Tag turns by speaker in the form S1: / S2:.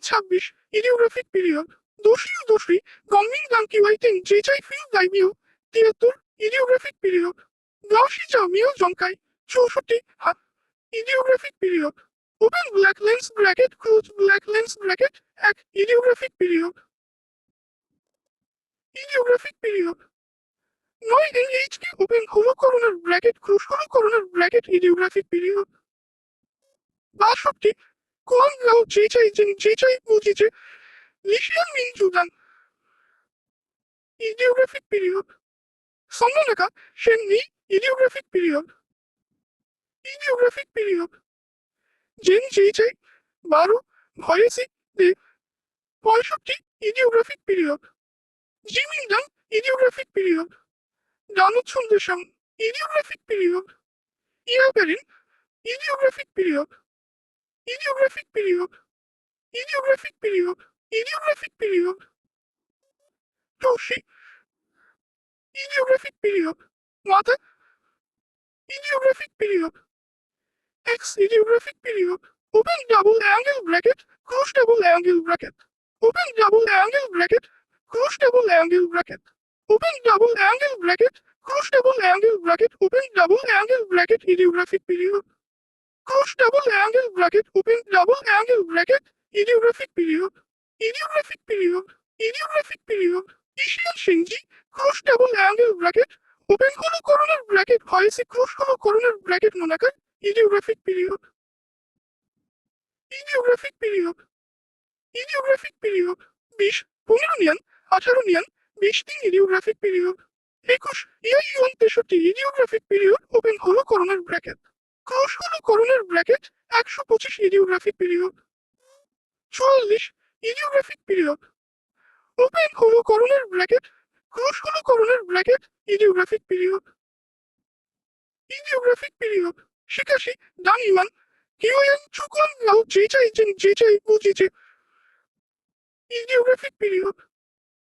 S1: 26 ইডিওগ্রাফিক period দোষী ও দোষী গমিং গানকি ওয়াইটিং জেচাই ফিল দাইমিও 73 ইডিওগ্রাফিক পিরিয়ড গাওশি জামিও জনকাই 64 ideographic period open black lens bracket close black lens bracket 1 ideographic period ideographic period 9 NHK open hollow corner bracket close hollow corner bracket ideographic period 62 কোয়াং গাও জেচাই জিং জেচাই বুজিজে লিশিয়ান মিন জুদান ইডিওগ্রাফিক পিরিয়ড সম্মানকা শেননি ইডিওগ্রাফিক পিরিয়ড ইডিওগ্রাফিক পিরিয়ড জেন জেচাই 12 ভয়েসি দে 65 ইডিওগ্রাফিক পিরিয়ড জিমিং ডাং ইডিওগ্রাফিক পিরিয়ড ডানুছুন দেশাং ইডিওগ্রাফিক পিরিয়ড ইয়াবেরিন ideographic period ideographic period ideographic period ideographic period টোশি ইডিওগ্রাফিক পিরিয়ড মাতা ideographic period X ideographic period open double angle bracket close double angle bracket open double angle bracket close double angle bracket open double angle bracket close double angle bracket open double angle bracket ideographic period close double angle bracket open double angle bracket ideographic period ideographic period ideographic period ইশিয়ান শিংজি close double angle bracket open hollow corner bracket ভয়েসি close hollow corner bracket মোনাকার ideographic period ideographic period ideographic period 20 15 নিয়ান 18 নিয়ান 20 দিন ideographic period 21 ইয়াইয়ন 63 ideographic period open hollow corner bracket close hollow corner bracket 125 ইডিওগ্রাফিক period 44 ইডিওগ্রাফিক period open hollow corner bracket close hollow corner bracket ideographic period ideographic period 86 ডাং ইমান কিওয়ান চুকুয়ান লাও জেচাই জিং জেচাই বুজিজে ইডিওগ্রাফিক period